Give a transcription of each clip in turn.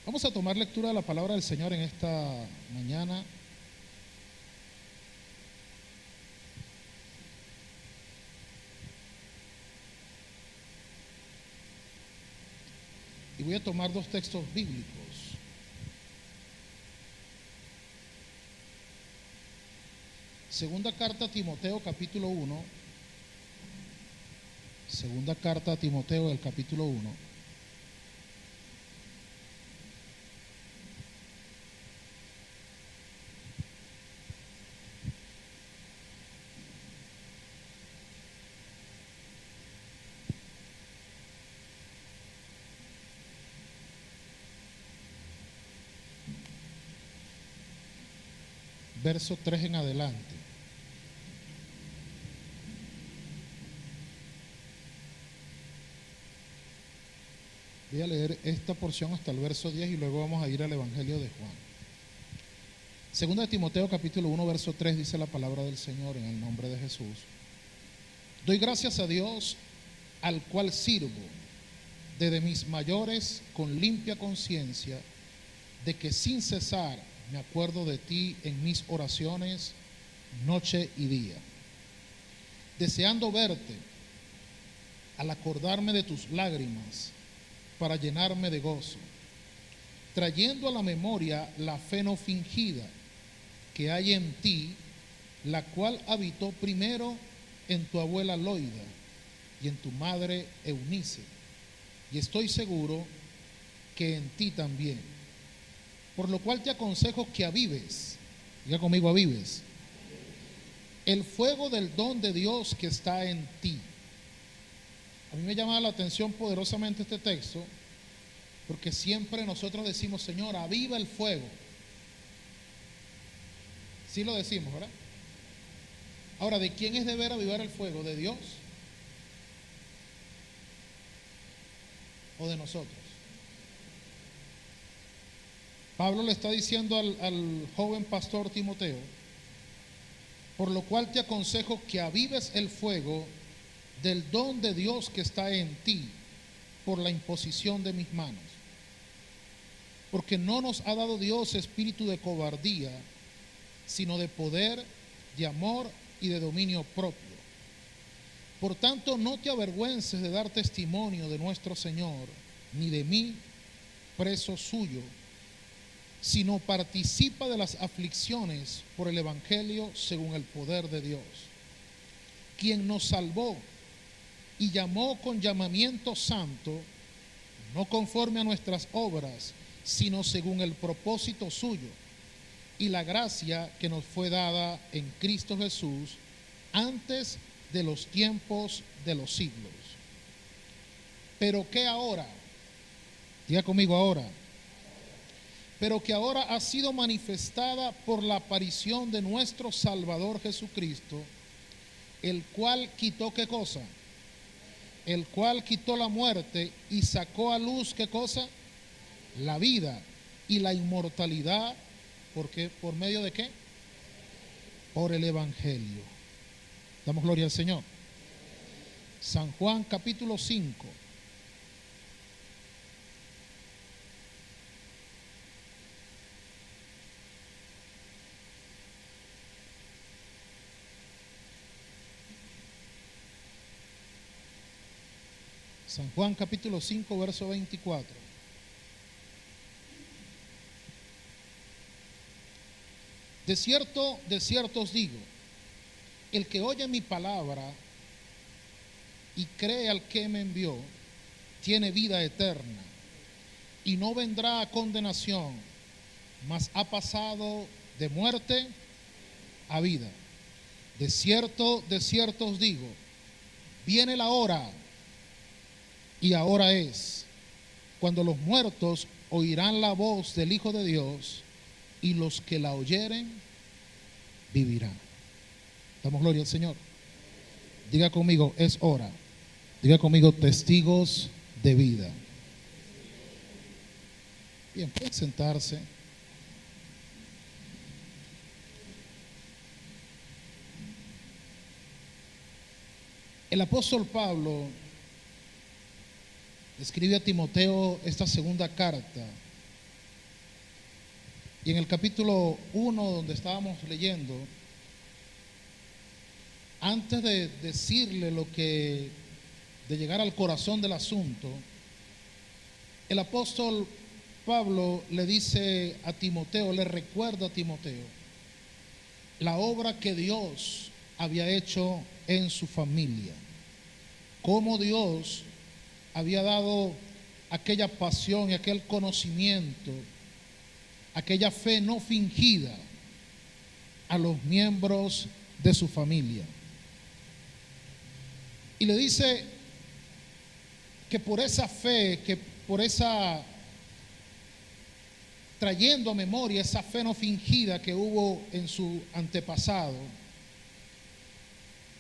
Vamos a tomar lectura de la palabra del Señor en esta mañana. Y voy a tomar dos textos bíblicos. Segunda carta a Timoteo, capítulo 1. Segunda carta a Timoteo, el capítulo 1. Verso 3 en adelante. Voy a leer esta porción hasta el verso 10 y luego vamos a ir al Evangelio de Juan. Segunda de Timoteo capítulo 1 verso 3 dice la palabra del Señor en el nombre de Jesús. Doy gracias a Dios al cual sirvo desde mis mayores con limpia conciencia, de que sin cesar me acuerdo de ti en mis oraciones noche y día, deseando verte al acordarme de tus lágrimas para llenarme de gozo, trayendo a la memoria la fe no fingida que hay en ti, la cual habitó primero en tu abuela Loida y en tu madre Eunice, y estoy seguro que en ti también. Por lo cual te aconsejo que avives, diga conmigo, avives, el fuego del don de Dios que está en ti. A mí me llama la atención poderosamente este texto, porque siempre nosotros decimos, Señor, aviva el fuego. Sí lo decimos, ¿verdad? Ahora, ¿de quién es deber avivar el fuego? ¿De Dios o de nosotros? Pablo le está diciendo al joven pastor Timoteo, por lo cual te aconsejo que avives el fuego del don de Dios que está en ti por la imposición de mis manos. Porque no nos ha dado Dios espíritu de cobardía, sino de poder, de amor y de dominio propio. Por tanto, no te avergüences de dar testimonio de nuestro Señor, ni de mí, preso suyo, sino participa de las aflicciones por el Evangelio según el poder de Dios, quien nos salvó y llamó con llamamiento santo, no conforme a nuestras obras, sino según el propósito suyo y la gracia que nos fue dada en Cristo Jesús antes de los tiempos de los siglos. Pero que ahora, diga conmigo ahora, pero que ahora ha sido manifestada por la aparición de nuestro Salvador Jesucristo, el cual quitó ¿qué cosa? El cual quitó la muerte y sacó a luz ¿qué cosa? La vida y la inmortalidad. ¿Por qué? ¿Por medio de qué? Por el Evangelio. Damos gloria al Señor. San Juan capítulo 5. San Juan capítulo 5 verso 24. De cierto os digo, el que oye mi palabra y cree al que me envió, tiene vida eterna y no vendrá a condenación, mas ha pasado de muerte a vida. De cierto os digo, viene la hora, y ahora es, cuando los muertos oirán la voz del Hijo de Dios, y los que la oyeren vivirán. Damos gloria al Señor. Diga conmigo, es hora. Diga conmigo, testigos de vida. Bien, pueden sentarse. El apóstol Pablo escribe a Timoteo esta segunda carta Y en el capítulo 1, donde estábamos leyendo, antes de decirle de llegar al corazón del asunto, el apóstol Pablo le dice a Timoteo, le recuerda a Timoteo la obra que Dios había hecho en su familia, cómo Dios había dado aquella pasión y aquel conocimiento, aquella fe no fingida a los miembros de su familia. Y le dice que por esa fe, que por esa, trayendo a memoria esa fe no fingida que hubo en su antepasado,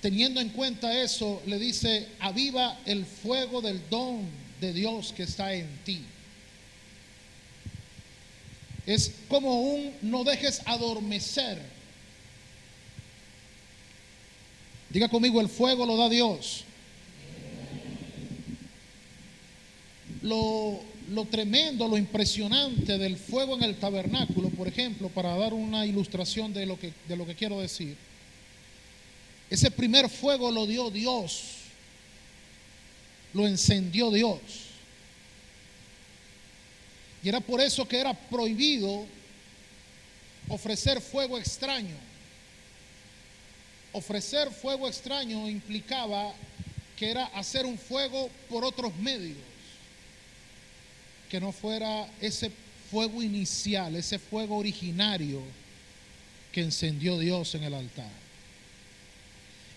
teniendo en cuenta eso, le dice: aviva el fuego del don de Dios que está en ti. Es como no dejes adormecer. Diga conmigo: el fuego lo da Dios. Lo tremendo, lo impresionante del fuego en el tabernáculo, por ejemplo, para dar una ilustración de lo que quiero decir, ese primer fuego lo dio Dios, lo encendió Dios. Y era por eso que era prohibido ofrecer fuego extraño. Ofrecer fuego extraño implicaba que era hacer un fuego por otros medios, que no fuera ese fuego inicial, ese fuego originario que encendió Dios en el altar.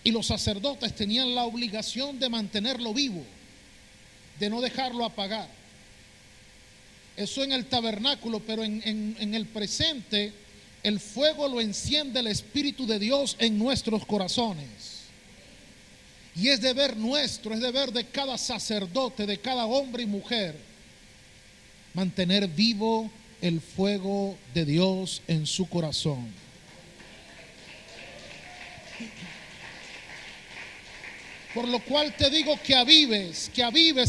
Y los sacerdotes tenían la obligación de mantenerlo vivo, de no dejarlo apagar. Eso en el tabernáculo, pero en el presente, el fuego lo enciende el Espíritu de Dios en nuestros corazones. Y es deber nuestro, es deber de cada sacerdote, de cada hombre y mujer, mantener vivo el fuego de Dios en su corazón. Por lo cual te digo que avives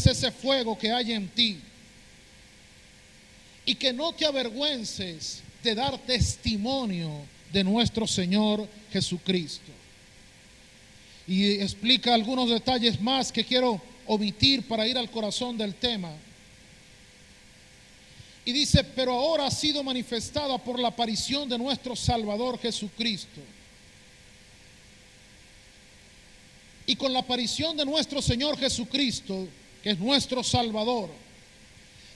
ese fuego que hay en ti, y que no te avergüences de dar testimonio de nuestro Señor Jesucristo. Y explica algunos detalles más que quiero omitir para ir al corazón del tema. Y dice: pero ahora ha sido manifestada por la aparición de nuestro Salvador Jesucristo. Y con la aparición de nuestro Señor Jesucristo, que es nuestro Salvador,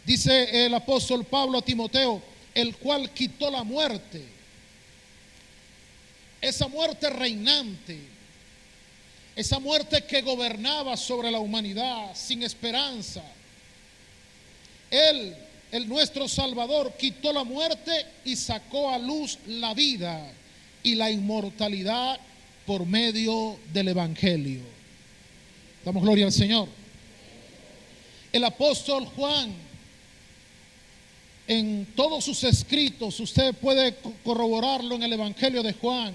dice el apóstol Pablo a Timoteo, el cual quitó la muerte, esa muerte reinante, esa muerte que gobernaba sobre la humanidad sin esperanza. Él, nuestro Salvador, quitó la muerte y sacó a luz la vida y la inmortalidad por medio del Evangelio. Damos gloria al Señor. El apóstol Juan, en todos sus escritos, usted puede corroborarlo en el Evangelio de Juan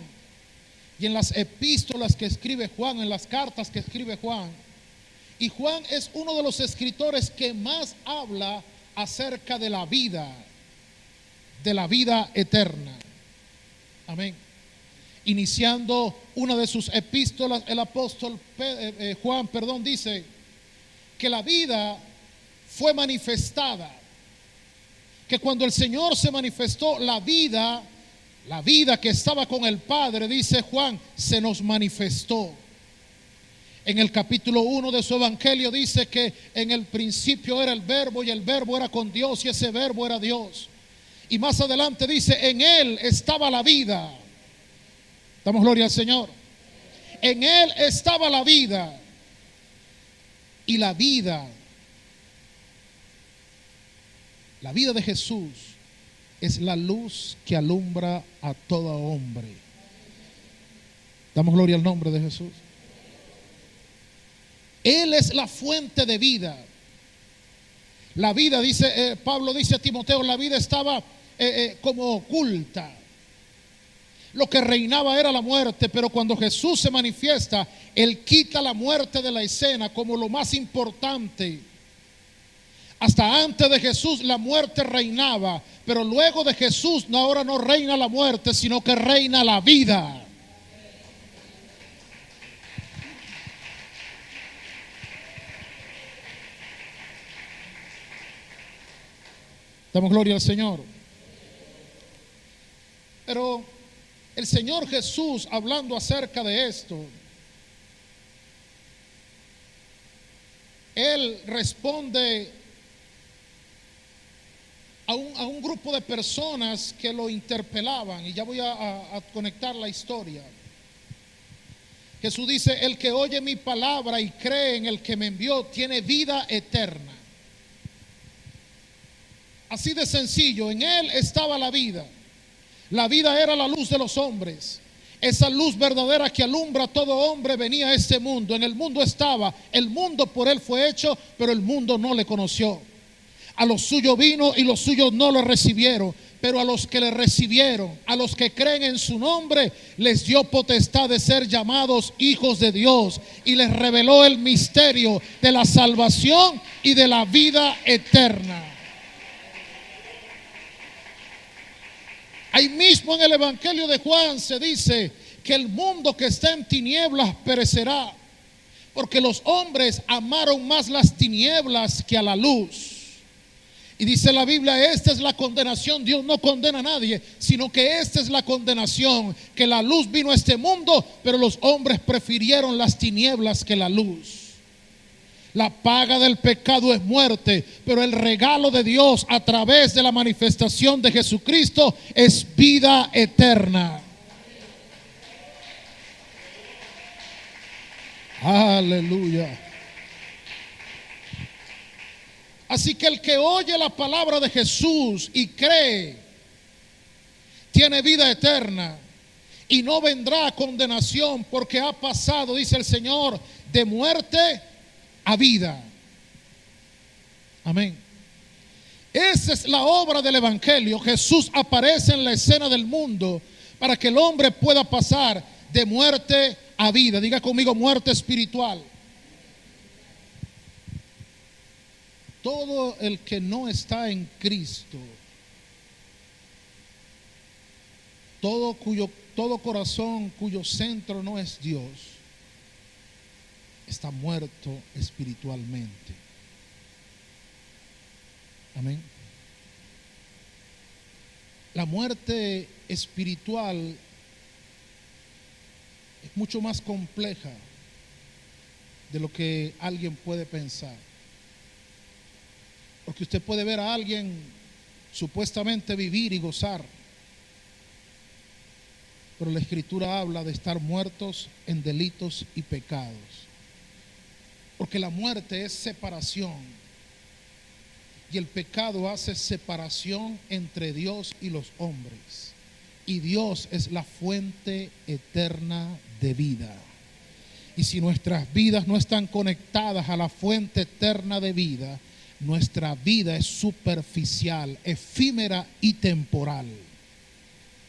y en las epístolas que escribe Juan, en las cartas que escribe Juan. Y Juan es uno de los escritores que más habla acerca de la vida eterna. Amén. Iniciando una de sus epístolas, el apóstol Juan, dice que la vida fue manifestada, que cuando el Señor se manifestó, la vida que estaba con el Padre, dice Juan, se nos manifestó. En el capítulo 1 de su evangelio dice que en el principio era el verbo y el verbo era con Dios y ese verbo era Dios. Y más adelante dice, en él estaba la vida. Damos gloria al Señor. En él estaba la vida. Y la vida de Jesús es la luz que alumbra a todo hombre. Damos gloria al nombre de Jesús. Él es la fuente de vida. La vida, dice Pablo dice a Timoteo, la vida estaba como oculta. Lo que reinaba era la muerte, pero cuando Jesús se manifiesta, Él quita la muerte de la escena como lo más importante. Hasta antes de Jesús la muerte reinaba, pero luego de Jesús ahora no reina la muerte, sino que reina la vida. Damos gloria al Señor. Pero el Señor Jesús, hablando acerca de esto, Él responde a un grupo de personas que lo interpelaban, y ya voy a conectar la historia. Jesús dice: el que oye mi palabra y cree en el que me envió tiene vida eterna. Así de sencillo, en Él estaba la vida. La vida era la luz de los hombres. Esa luz verdadera que alumbra a todo hombre venía a este mundo. En el mundo estaba, el mundo por Él fue hecho, pero el mundo no le conoció. A los suyos vino y los suyos no lo recibieron. Pero a los que le recibieron, a los que creen en su nombre, les dio potestad de ser llamados hijos de Dios. Y les reveló el misterio de la salvación y de la vida eterna. Ahí mismo en el Evangelio de Juan se dice que el mundo que está en tinieblas perecerá, porque los hombres amaron más las tinieblas que a la luz. Y dice la Biblia: esta es la condenación. Dios no condena a nadie, sino que esta es la condenación, que la luz vino a este mundo, pero los hombres prefirieron las tinieblas que la luz. La paga del pecado es muerte, pero el regalo de Dios a través de la manifestación de Jesucristo es vida eterna. Aleluya. Así que el que oye la palabra de Jesús y cree, tiene vida eterna y no vendrá a condenación, porque ha pasado, dice el Señor, de muerte a vida. Amén. Esa es la obra del Evangelio. Jesús aparece en la escena del mundo para que el hombre pueda pasar de muerte a vida. Diga conmigo: muerte espiritual. Todo el que no está en Cristo, todo corazón cuyo centro no es Dios, está muerto espiritualmente. Amén. La muerte espiritual es mucho más compleja de lo que alguien puede pensar. Porque usted puede ver a alguien supuestamente vivir y gozar, pero la Escritura habla de estar muertos en delitos y pecados. Porque la muerte es separación, y el pecado hace separación entre Dios y los hombres. Y Dios es la fuente eterna de vida. Y si nuestras vidas no están conectadas a la fuente eterna de vida, nuestra vida es superficial, efímera y temporal.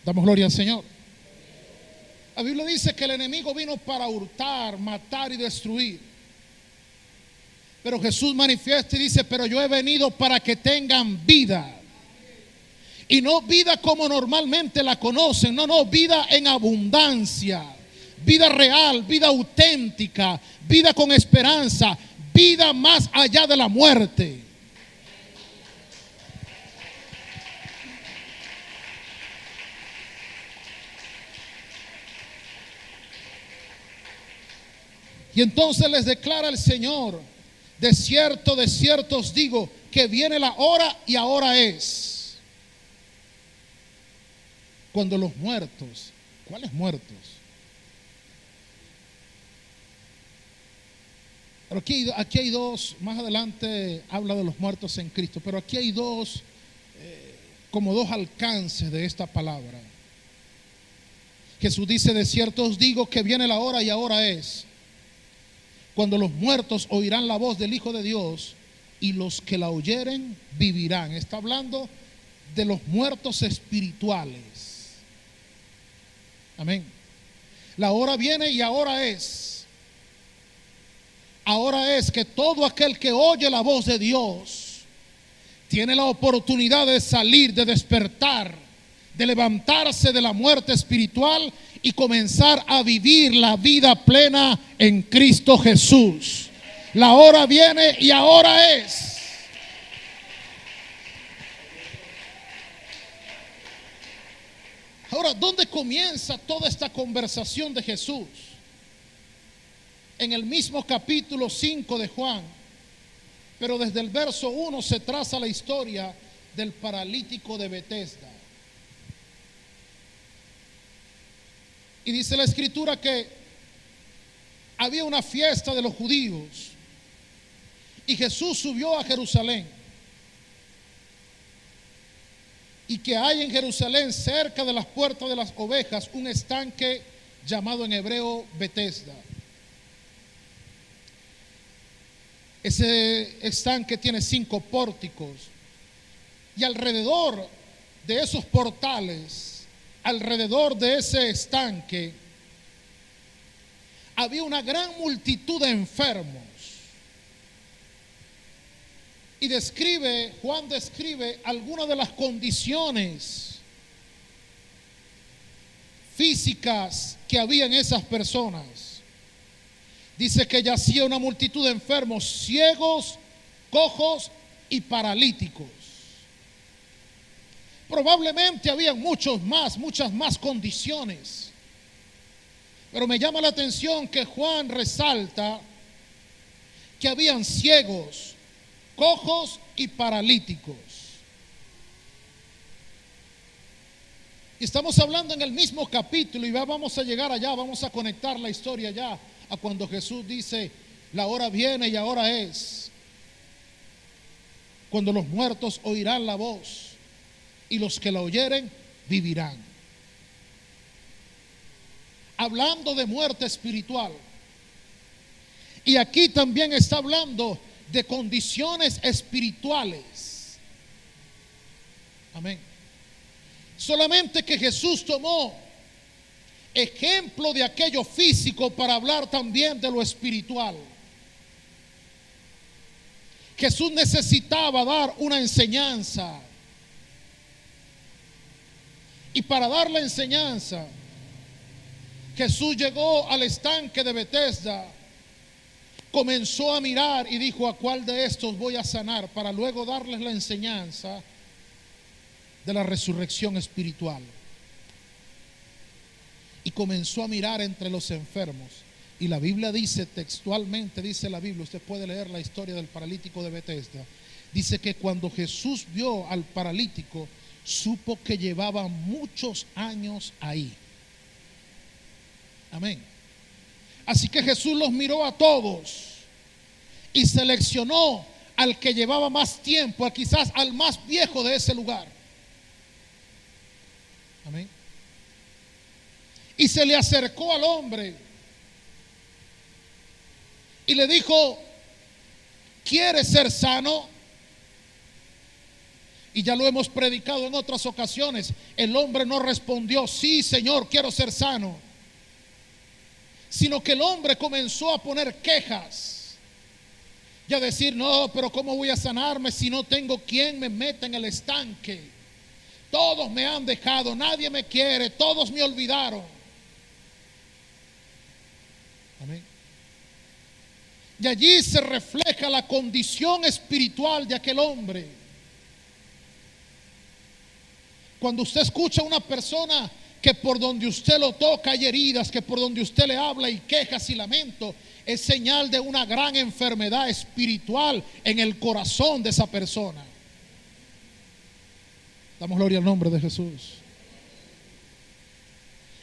Damos gloria al Señor. La Biblia dice que el enemigo vino para hurtar, matar y destruir. Pero Jesús manifiesta y dice: pero yo he venido para que tengan vida. Y no vida como normalmente la conocen. No, vida en abundancia. Vida real, vida auténtica, vida con esperanza, vida más allá de la muerte. Y entonces les declara el Señor: de cierto os digo que viene la hora y ahora es, cuando los muertos, ¿cuáles muertos? Pero aquí hay dos, más adelante habla de los muertos en Cristo, pero aquí hay dos, como dos alcances de esta palabra. Jesús dice: de cierto os digo que viene la hora y ahora es, cuando los muertos oirán la voz del Hijo de Dios, y los que la oyeren vivirán. Está hablando de los muertos espirituales. Amén. La hora viene y ahora es. Ahora es que todo aquel que oye la voz de Dios tiene la oportunidad de salir, de despertar, de levantarse de la muerte espiritual y comenzar a vivir la vida plena en Cristo Jesús. La hora viene y ahora es. Ahora, ¿dónde comienza toda esta conversación de Jesús? En el mismo capítulo 5 de Juan, pero desde el verso 1 se traza la historia del paralítico de Betesda. Y dice la escritura que había una fiesta de los judíos y Jesús subió a Jerusalén. Y que hay en Jerusalén, cerca de las puertas de las ovejas, un estanque llamado en hebreo Betesda. Ese estanque tiene 5 pórticos y alrededor de esos portales, alrededor de ese estanque, había una gran multitud de enfermos. Y Juan describe algunas de las condiciones físicas que había en esas personas. Dice que yacía una multitud de enfermos, ciegos, cojos y paralíticos. Probablemente había muchas más condiciones. Pero me llama la atención que Juan resalta que habían ciegos, cojos y paralíticos. Y estamos hablando en el mismo capítulo y vamos a llegar allá, vamos a conectar la historia ya a cuando Jesús dice, la hora viene y ahora es, cuando los muertos oirán la voz y los que la oyeren vivirán. Hablando de muerte espiritual. Y aquí también está hablando de condiciones espirituales. Amén. Solamente que Jesús tomó ejemplo de aquello físico para hablar también de lo espiritual. Jesús necesitaba dar una enseñanza. Y para dar la enseñanza, Jesús llegó al estanque de Betesda, comenzó a mirar y dijo, ¿a cuál de estos voy a sanar? Para luego darles la enseñanza de la resurrección espiritual. Y comenzó a mirar entre los enfermos. Y la Biblia dice textualmente, dice la Biblia, usted puede leer la historia del paralítico de Betesda. Dice que cuando Jesús vio al paralítico, supo que llevaba muchos años ahí. Amén. Así que Jesús los miró a todos y seleccionó al que llevaba más tiempo, quizás al más viejo de ese lugar. Amén. Y se le acercó al hombre y le dijo, ¿quieres ser sano? Y ya lo hemos predicado en otras ocasiones. El hombre no respondió, sí, Señor, quiero ser sano. Sino que el hombre comenzó a poner quejas y a decir, no, pero ¿cómo voy a sanarme si no tengo quien me meta en el estanque? Todos me han dejado, nadie me quiere, todos me olvidaron. Amén. Y allí se refleja la condición espiritual de aquel hombre. Cuando usted escucha a una persona que por donde usted lo toca hay heridas, que por donde usted le habla hay quejas y lamento, es señal de una gran enfermedad espiritual en el corazón de esa persona. Damos gloria al nombre de Jesús.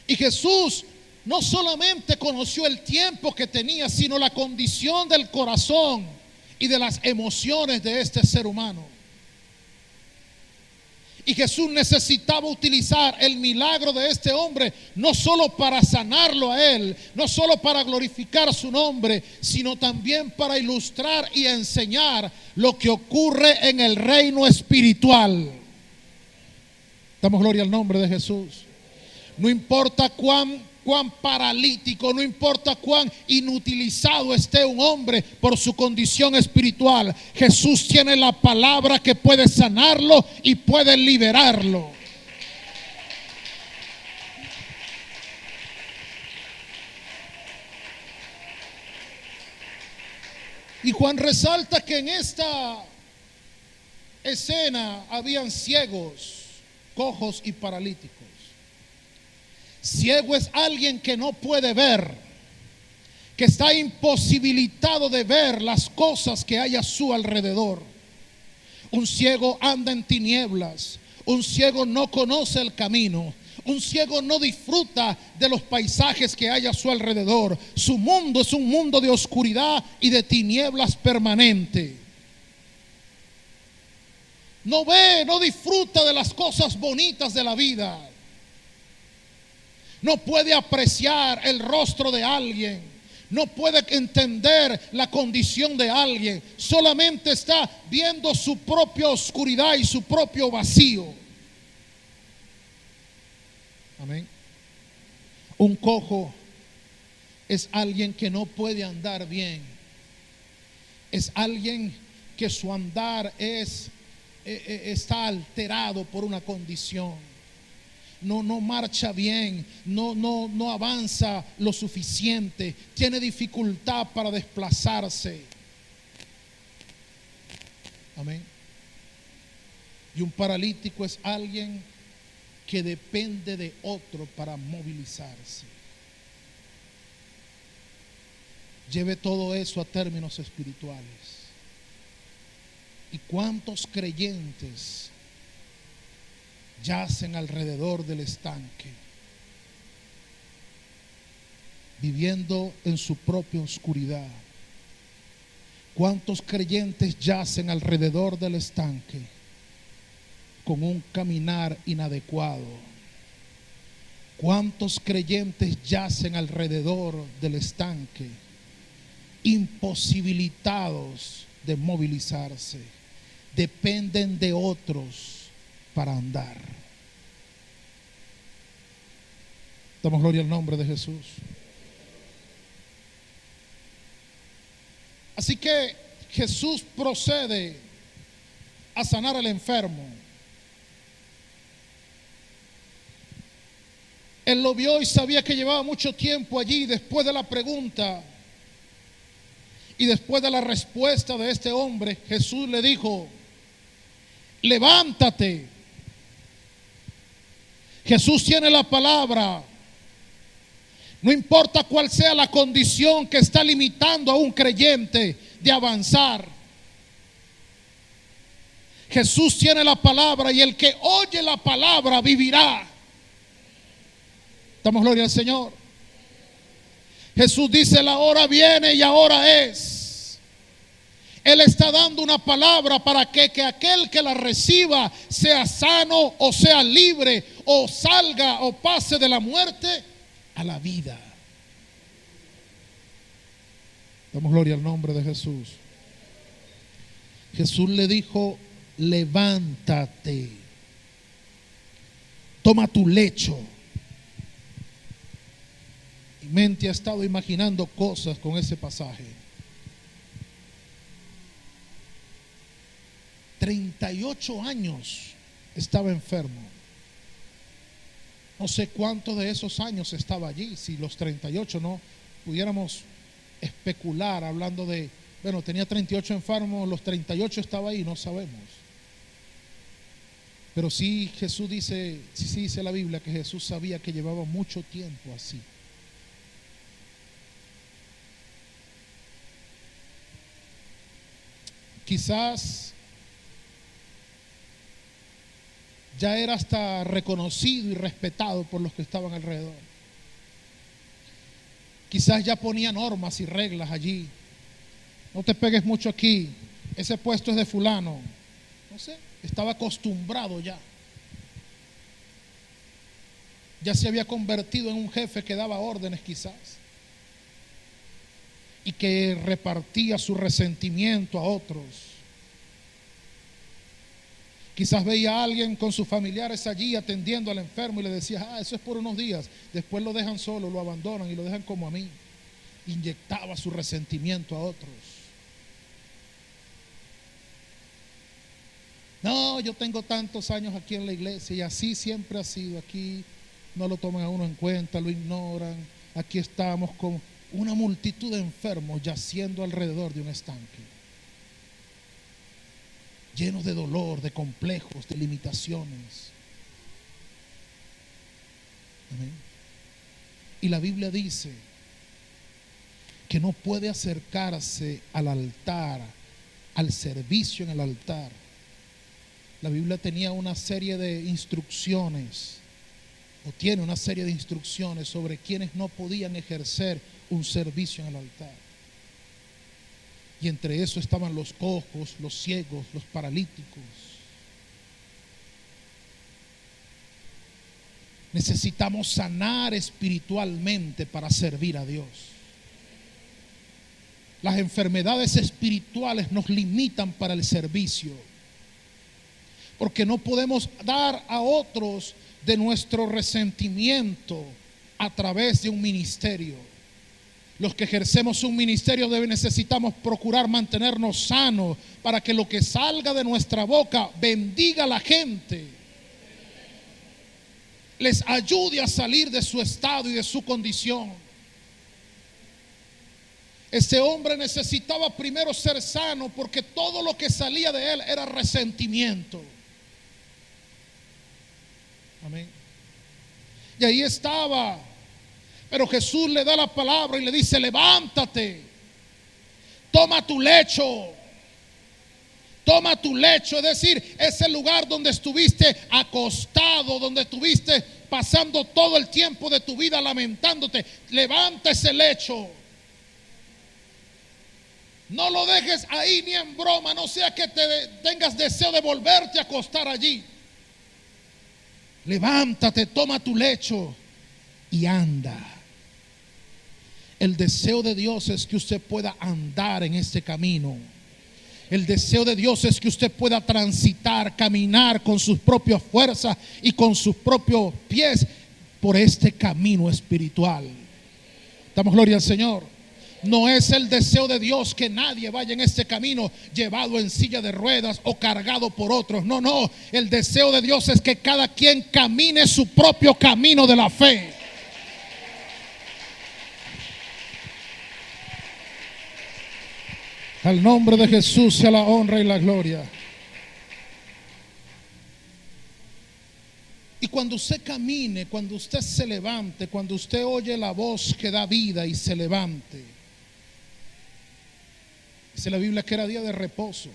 Y Jesús no solamente conoció el tiempo que tenía, sino la condición del corazón y de las emociones de este ser humano. Y Jesús necesitaba utilizar el milagro de este hombre, no solo para sanarlo a él, no solo para glorificar su nombre, sino también para ilustrar y enseñar lo que ocurre en el reino espiritual. Damos gloria al nombre de Jesús. No importa cuán cuán paralítico, no importa cuán inutilizado esté un hombre por su condición espiritual, Jesús tiene la palabra que puede sanarlo y puede liberarlo. Y Juan resalta que en esta escena habían ciegos, cojos y paralíticos. Ciego es alguien que no puede ver, que está imposibilitado de ver las cosas que hay a su alrededor. Un ciego anda en tinieblas, un ciego no conoce el camino, un ciego no disfruta de los paisajes que hay a su alrededor. Su mundo es un mundo de oscuridad y de tinieblas permanente. No ve, no disfruta de las cosas bonitas de la vida. No puede apreciar el rostro de alguien. No puede entender la condición de alguien. Solamente está viendo su propia oscuridad y su propio vacío. Amén. Un cojo es alguien que no puede andar bien. Es alguien que su andar está alterado por una condición. No marcha bien, no avanza lo suficiente, tiene dificultad para desplazarse. Amén. Y un paralítico es alguien que depende de otro para movilizarse. Lleve todo eso a términos espirituales. ¿Y cuántos creyentes yacen alrededor del estanque, viviendo en su propia oscuridad? ¿Cuántos creyentes yacen alrededor del estanque con un caminar inadecuado? ¿Cuántos creyentes yacen alrededor del estanque imposibilitados de movilizarse? Dependen de otros para andar. Damos gloria al nombre de Jesús. Así que Jesús procede a sanar al enfermo. Él lo vio y sabía que llevaba mucho tiempo allí. Después de la pregunta y después de la respuesta de este hombre, Jesús le dijo: levántate. Jesús tiene la palabra. No importa cuál sea la condición que está limitando a un creyente de avanzar. Jesús tiene la palabra y el que oye la palabra vivirá. Damos gloria al Señor. Jesús dice: la hora viene y ahora es. Él está dando una palabra para que aquel que la reciba sea sano o sea libre o salga o pase de la muerte a la vida. Damos gloria al nombre de Jesús. Jesús le dijo: levántate, toma tu lecho. Mi mente ha estado imaginando cosas con ese pasaje. 38 años estaba enfermo. No sé cuántos de esos años estaba allí. Si los 38 no pudiéramos especular hablando de, bueno, tenía 38 enfermos, los 38 estaba ahí, no sabemos. Pero sí Jesús dice, sí dice la Biblia que Jesús sabía que llevaba mucho tiempo así. Quizás ya era hasta reconocido y respetado por los que estaban alrededor. Quizás ya ponía normas y reglas allí. No te pegues mucho aquí, ese puesto es de fulano. No sé, estaba acostumbrado ya. Ya se había convertido en un jefe que daba órdenes quizás. Y que repartía su resentimiento a otros. Quizás veía a alguien con sus familiares allí atendiendo al enfermo y le decía, eso es por unos días. Después lo dejan solo, lo abandonan y lo dejan como a mí. Inyectaba su resentimiento a otros. No, yo tengo tantos años aquí en la iglesia y así siempre ha sido. Aquí no lo toman a uno en cuenta, lo ignoran. Aquí estamos con una multitud de enfermos yaciendo alrededor de un estanque, llenos de dolor, de complejos, de limitaciones. Amén. Y la Biblia dice que no puede acercarse al altar, al servicio en el altar. La Biblia tenía una serie de instrucciones, o tiene una serie de instrucciones sobre quienes no podían ejercer un servicio en el altar. Y entre eso estaban los cojos, los ciegos, los paralíticos. Necesitamos sanar espiritualmente para servir a Dios. Las enfermedades espirituales nos limitan para el servicio, porque no podemos dar a otros de nuestro resentimiento a través de un ministerio. Los que ejercemos un ministerio necesitamos procurar mantenernos sanos para que lo que salga de nuestra boca bendiga a la gente, les ayude a salir de su estado y de su condición. Ese hombre necesitaba primero ser sano, porque todo lo que salía de él era resentimiento. Amén. Y ahí estaba. Pero Jesús le da la palabra y le dice, levántate, toma tu lecho. Toma tu lecho, es decir, ese lugar donde estuviste acostado, donde estuviste pasando todo el tiempo de tu vida lamentándote. Levanta ese lecho. No lo dejes ahí ni en broma, no sea que tengas deseo de volverte a acostar allí. Levántate, toma tu lecho y anda. El deseo de Dios es que usted pueda andar en este camino. El deseo de Dios es que usted pueda transitar, caminar con sus propias fuerzas y con sus propios pies por este camino espiritual. Damos gloria al Señor. No es el deseo de Dios que nadie vaya en este camino llevado en silla de ruedas o cargado por otros. No, no. El deseo de Dios es que cada quien camine su propio camino de la fe. Al nombre de Jesús sea la honra y la gloria. Y cuando usted camine, cuando usted se levante, cuando usted oye la voz que da vida y se levante, dice la Biblia que era día de reposo.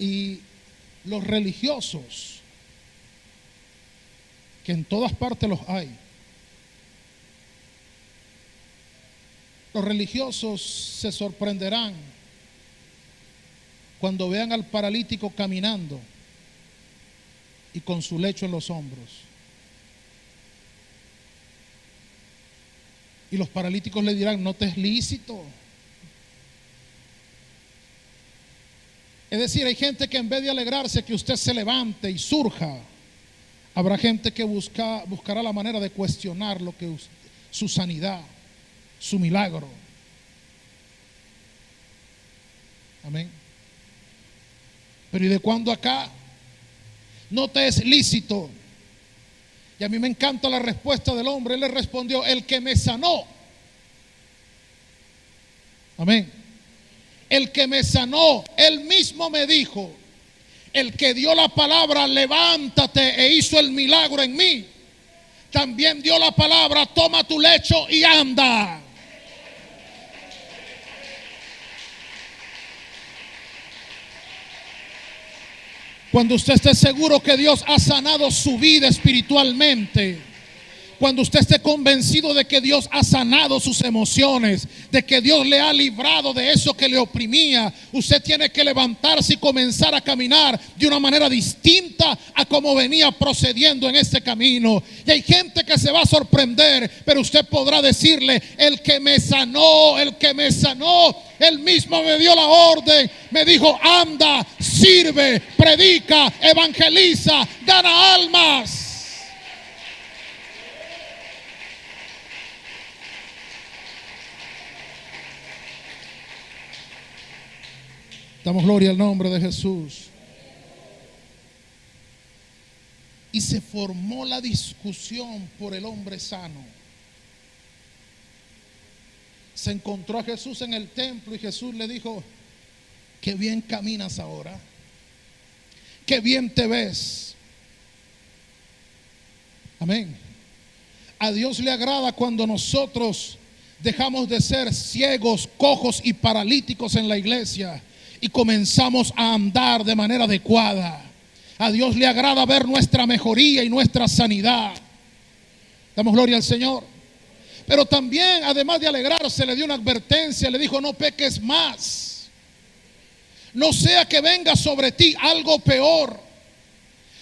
Y los religiosos, que en todas partes los hay, los religiosos se sorprenderán cuando vean al paralítico caminando y con su lecho en los hombros. Y los paralíticos le dirán, no te es lícito. Es decir, hay gente que en vez de alegrarse que usted se levante y surja, habrá gente que buscará la manera de cuestionar su sanidad, su milagro. Amén. Pero ¿y de cuándo acá? No te es lícito. Y a mí me encanta la respuesta del hombre. Él le respondió, el que me sanó. Amén. El que me sanó, él mismo me dijo, el que dio la palabra, levántate, e hizo el milagro en mí, también dio la palabra, toma tu lecho y anda. Cuando usted esté seguro que Dios ha sanado su vida espiritualmente, cuando usted esté convencido de que Dios ha sanado sus emociones, de que Dios le ha librado de eso que le oprimía, usted tiene que levantarse y comenzar a caminar de una manera distinta a como venía procediendo en este camino. Y hay gente que se va a sorprender, pero usted podrá decirle, el que me sanó, Él mismo me dio la orden, me dijo: anda, sirve, predica, evangeliza, gana almas. Damos gloria al nombre de Jesús. Y se formó la discusión por el hombre sano. Se encontró a Jesús en el templo y Jesús le dijo: qué bien caminas ahora, qué bien te ves. Amén. A Dios le agrada cuando nosotros dejamos de ser ciegos, cojos y paralíticos en la iglesia y comenzamos a andar de manera adecuada. A Dios le agrada ver nuestra mejoría y nuestra sanidad. Damos gloria al Señor. Pero también, además de alegrarse, le dio una advertencia. Le dijo: no peques más, no sea que venga sobre ti algo peor.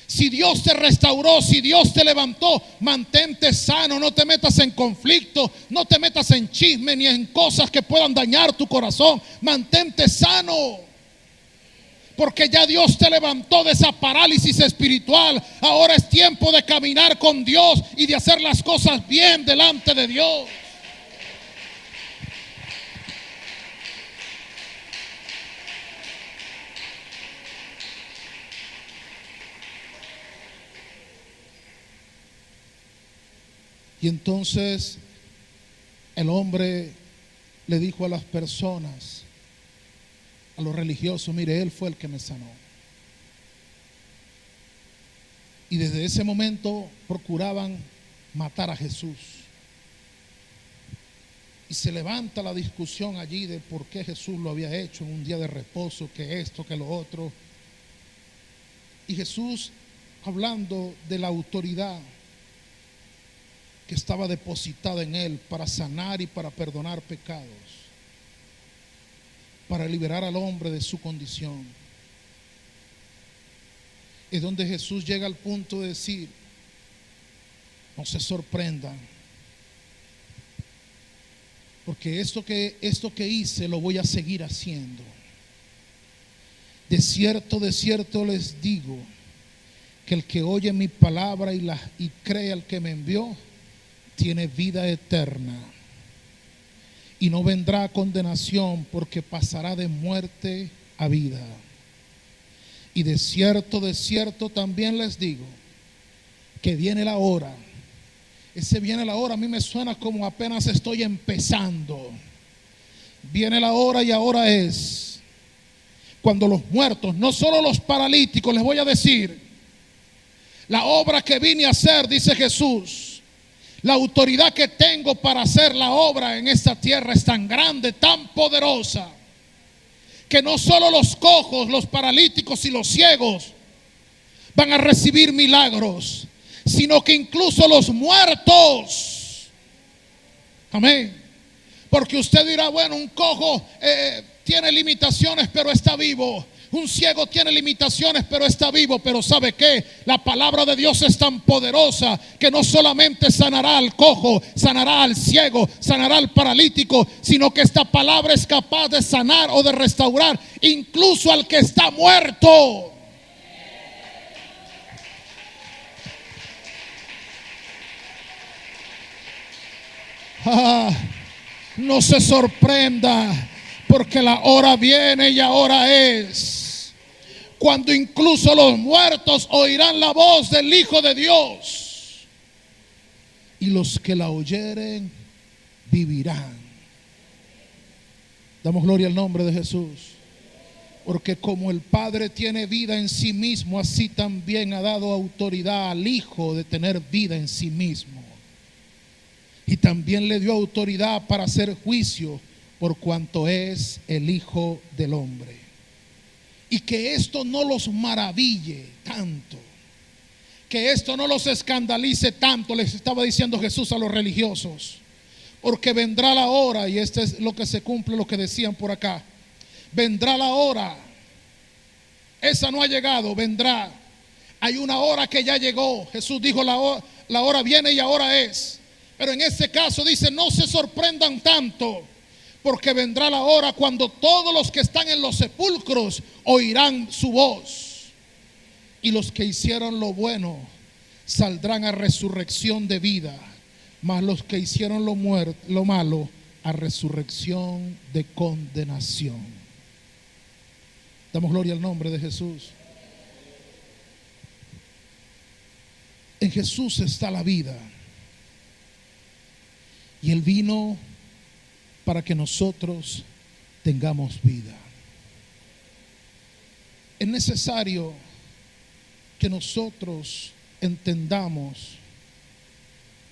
Si Dios te restauró, si Dios te levantó, mantente sano, no te metas en conflicto, no te metas en chisme ni en cosas que puedan dañar tu corazón. Mantente sano, porque ya Dios te levantó de esa parálisis espiritual. Ahora es tiempo de caminar con Dios y de hacer las cosas bien delante de Dios. Y entonces el hombre le dijo a las personas, a los religiosos: mire, Él fue el que me sanó. Y desde ese momento procuraban matar a Jesús. Y se levanta la discusión allí de por qué Jesús lo había hecho en un día de reposo, que esto, que lo otro. Y Jesús, hablando de la autoridad que estaba depositada en Él para sanar y para perdonar pecados, para liberar al hombre de su condición, es donde Jesús llega al punto de decir: no se sorprendan, porque esto que hice lo voy a seguir haciendo. De cierto les digo que el que oye mi palabra y cree al que me envió tiene vida eterna y no vendrá a condenación, porque pasará de muerte a vida. Y de cierto también les digo que viene la hora. Ese viene la hora a mí me suena como apenas estoy empezando. Viene la hora, y ahora es cuando los muertos, no solo los paralíticos, les voy a decir: la obra que vine a hacer, dice Jesús, la autoridad que tengo para hacer la obra en esta tierra es tan grande, tan poderosa, que no solo los cojos, los paralíticos y los ciegos van a recibir milagros, sino que incluso los muertos. Amén. Porque usted dirá: bueno, un cojo tiene limitaciones pero está vivo. Un ciego tiene limitaciones pero está vivo. Pero ¿sabe qué? La palabra de Dios es tan poderosa que no solamente sanará al cojo, sanará al ciego, sanará al paralítico, sino que esta palabra es capaz de sanar o de restaurar incluso al que está muerto. No se sorprenda, porque la hora viene y ahora es cuando incluso los muertos oirán la voz del Hijo de Dios, y los que la oyeren vivirán. Damos gloria al nombre de Jesús, porque como el Padre tiene vida en sí mismo, así también ha dado autoridad al Hijo de tener vida en sí mismo. Y también le dio autoridad para hacer juicio, por cuanto es el Hijo del Hombre. Y que esto no los maraville tanto, que esto no los escandalice tanto, les estaba diciendo Jesús a los religiosos, porque vendrá la hora, y este es lo que se cumple, lo que decían por acá: vendrá la hora. Esa no ha llegado, vendrá. Hay una hora que ya llegó. Jesús dijo: la hora viene y ahora es. Pero en este caso dice: no se sorprendan tanto, porque vendrá la hora cuando todos los que están en los sepulcros oirán su voz, y los que hicieron lo bueno saldrán a resurrección de vida, mas los que hicieron lo malo a resurrección de condenación. Damos gloria al nombre de Jesús. En Jesús está la vida, y Él vino para que nosotros tengamos vida. Es necesario que nosotros entendamos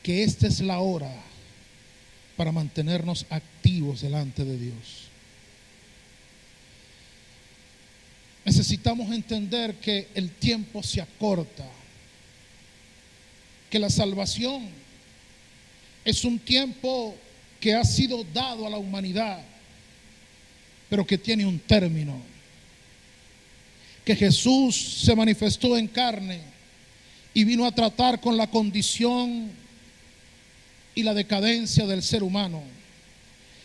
que esta es la hora para mantenernos activos delante de Dios. Necesitamos entender que el tiempo se acorta, que la salvación es un tiempo que ha sido dado a la humanidad, pero que tiene un término. Que Jesús se manifestó en carne y vino a tratar con la condición y la decadencia del ser humano.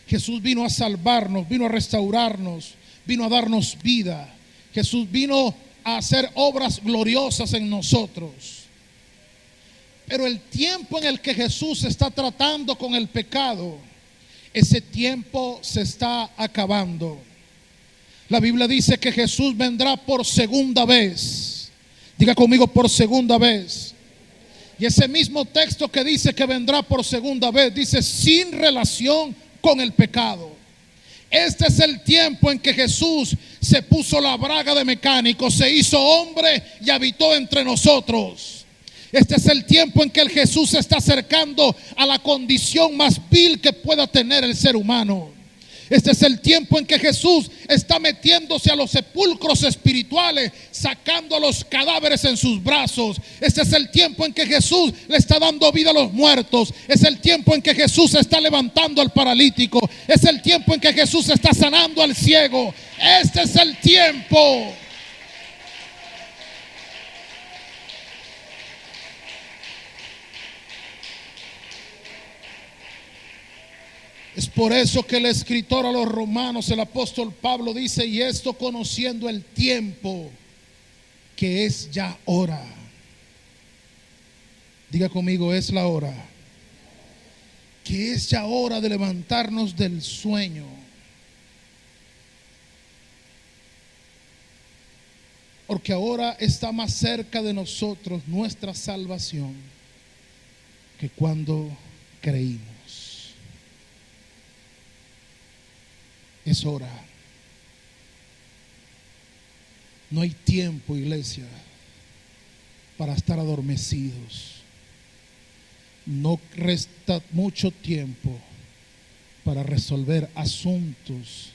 Jesús vino a salvarnos, vino a restaurarnos, vino a darnos vida. Jesús vino a hacer obras gloriosas en nosotros. Pero el tiempo en el que Jesús está tratando con el pecado, ese tiempo se está acabando. La Biblia dice que Jesús vendrá por segunda vez. Diga conmigo, por segunda vez. Y ese mismo texto que dice que vendrá por segunda vez, dice sin relación con el pecado. Este es el tiempo en que Jesús se puso la braga de mecánico, se hizo hombre y habitó entre nosotros. Este es el tiempo en que el Jesús se está acercando a la condición más vil que pueda tener el ser humano. Este es el tiempo en que Jesús está metiéndose a los sepulcros espirituales, sacando a los cadáveres en sus brazos. Este es el tiempo en que Jesús le está dando vida a los muertos. Es el tiempo en que Jesús está levantando al paralítico. Es el tiempo en que Jesús está sanando al ciego. Este es el tiempo. Es por eso que el escritor a los romanos, el apóstol Pablo, dice: y esto conociendo el tiempo, que es ya hora. Diga conmigo, es la hora. Que es ya hora de levantarnos del sueño. Porque ahora está más cerca de nosotros nuestra salvación que cuando creímos. Es hora. No hay tiempo, iglesia, para estar adormecidos. No resta mucho tiempo para resolver asuntos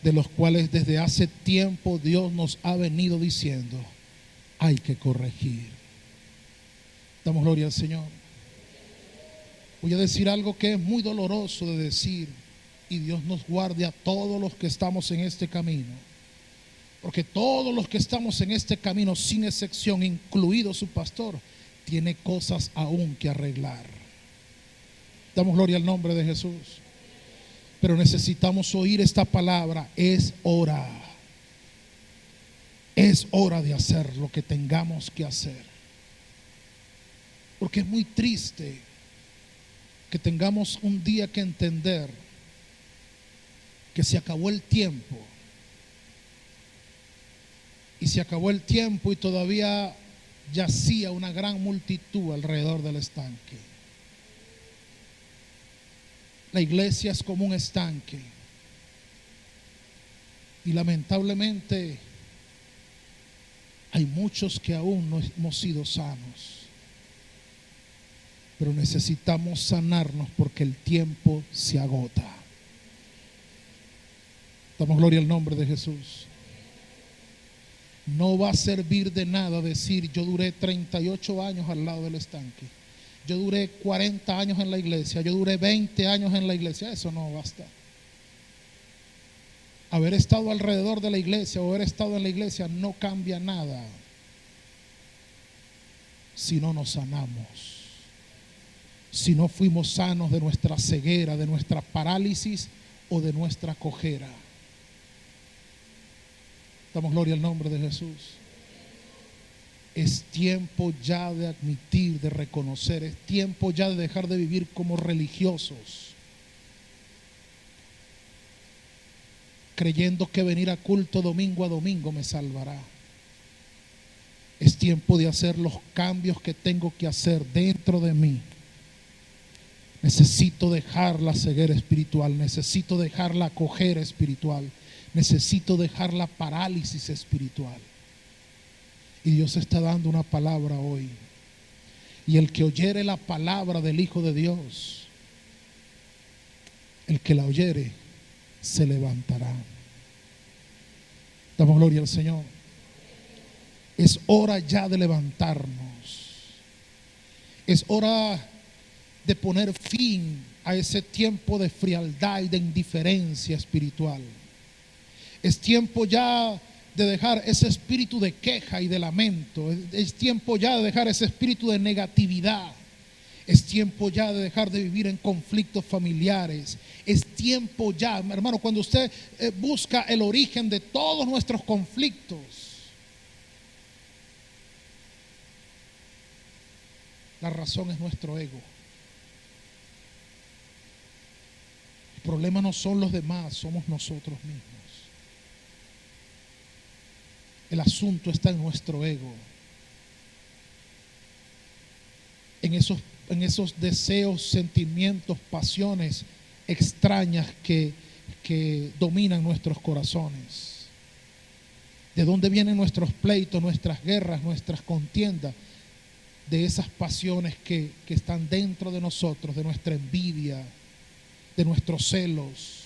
de los cuales desde hace tiempo Dios nos ha venido diciendo: hay que corregir. Damos gloria al Señor. Voy a decir algo que es muy doloroso de decir, y Dios nos guarde a todos los que estamos en este camino, porque todos los que estamos en este camino, sin excepción, incluido su pastor, tiene cosas aún que arreglar. Damos gloria al nombre de Jesús. Pero necesitamos oír esta palabra: es hora. Es hora de hacer lo que tengamos que hacer. Porque es muy triste que tengamos un día que entender que se acabó el tiempo. Y se acabó el tiempo y todavía yacía una gran multitud alrededor del estanque. La iglesia es como un estanque. Y lamentablemente hay muchos que aún no hemos sido sanos. Pero necesitamos sanarnos porque el tiempo se agota. Damos gloria al nombre de Jesús. No va a servir de nada decir: yo duré 38 años al lado del estanque, yo duré 40 años en la iglesia, yo duré 20 años en la iglesia. Eso no basta. Haber estado alrededor de la iglesia o haber estado en la iglesia no cambia nada si no nos sanamos, si no fuimos sanos de nuestra ceguera, de nuestra parálisis o de nuestra cojera. Damos gloria al nombre de Jesús. Es tiempo ya de admitir, de reconocer. Es tiempo ya de dejar de vivir como religiosos, creyendo que venir a culto domingo a domingo me salvará. Es tiempo de hacer los cambios que tengo que hacer dentro de mí. Necesito dejar la ceguera espiritual, necesito dejar la cojera espiritual, necesito dejar la parálisis espiritual. Y Dios está dando una palabra hoy. Y el que oyere la palabra del Hijo de Dios, el que la oyere, se levantará. Damos gloria al Señor. Es hora ya de levantarnos. Es hora de poner fin a ese tiempo de frialdad y de indiferencia espiritual. Es tiempo ya de dejar ese espíritu de queja y de lamento. Es tiempo ya de dejar ese espíritu de negatividad. Es tiempo ya de dejar de vivir en conflictos familiares. Es tiempo ya, hermano, cuando usted busca el origen de todos nuestros conflictos, la razón es nuestro ego. El problema no son los demás, somos nosotros mismos. El asunto está en nuestro ego, en esos deseos, sentimientos, pasiones extrañas que dominan nuestros corazones. ¿De dónde vienen nuestros pleitos, nuestras guerras, nuestras contiendas? De esas pasiones que están dentro de nosotros, de nuestra envidia, de nuestros celos,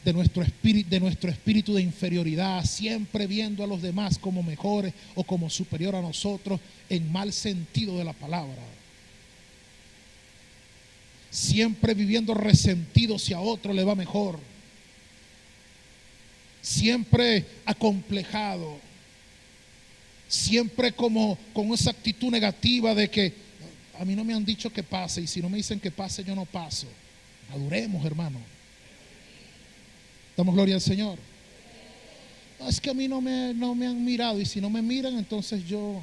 de nuestro espíritu de inferioridad, siempre viendo a los demás como mejores o como superior a nosotros, en mal sentido de la palabra. Siempre viviendo resentido si a otro le va mejor. Siempre acomplejado. Siempre como con esa actitud negativa de que a mí no me han dicho que pase, y si no me dicen que pase, yo no paso. Maduremos, hermano. Damos gloria al Señor. No, es que a mí no me han mirado, y si no me miran, entonces yo.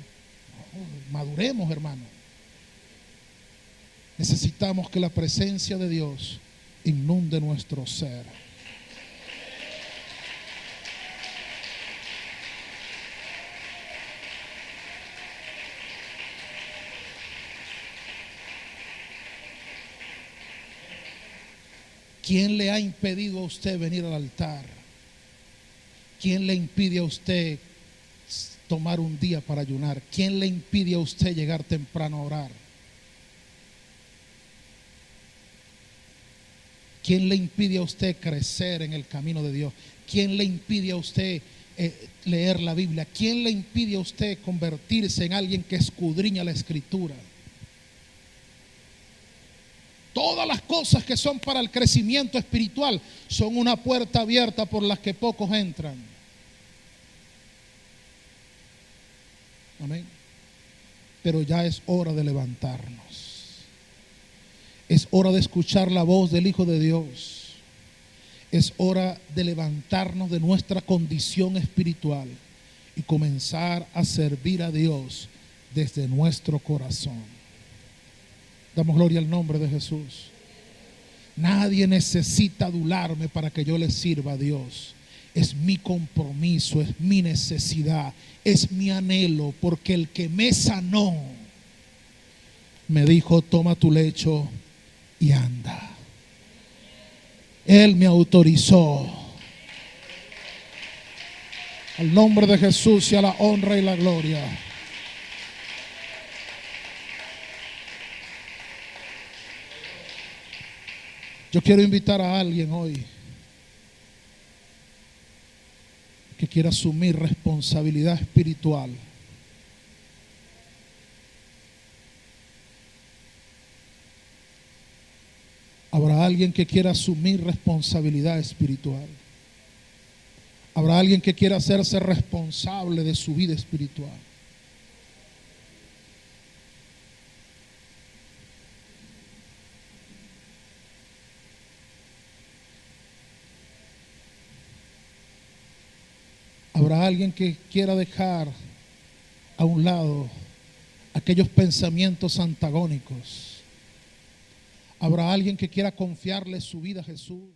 Maduremos, hermano. Necesitamos que la presencia de Dios inunde nuestro ser. ¿Quién le ha impedido a usted venir al altar? ¿Quién le impide a usted tomar un día para ayunar? ¿Quién le impide a usted llegar temprano a orar? ¿Quién le impide a usted crecer en el camino de Dios? ¿Quién le impide a usted leer la Biblia? ¿Quién le impide a usted convertirse en alguien que escudriña la Escritura? Todas las cosas que son para el crecimiento espiritual son una puerta abierta por la que pocos entran. Amén. Pero ya es hora de levantarnos. Es hora de escuchar la voz del Hijo de Dios. Es hora de levantarnos de nuestra condición espiritual y comenzar a servir a Dios desde nuestro corazón. Damos gloria al nombre de Jesús. Nadie necesita adularme para que yo le sirva a Dios. Es mi compromiso, es mi necesidad, es mi anhelo, porque el que me sanó me dijo: toma tu lecho y anda. Él me autorizó. Al nombre de Jesús sea la honra y la gloria. Yo quiero invitar a alguien hoy que quiera asumir responsabilidad espiritual. Habrá alguien que quiera asumir responsabilidad espiritual. Habrá alguien que quiera hacerse responsable de su vida espiritual. Habrá alguien que quiera dejar a un lado aquellos pensamientos antagónicos. Habrá alguien que quiera confiarle su vida a Jesús.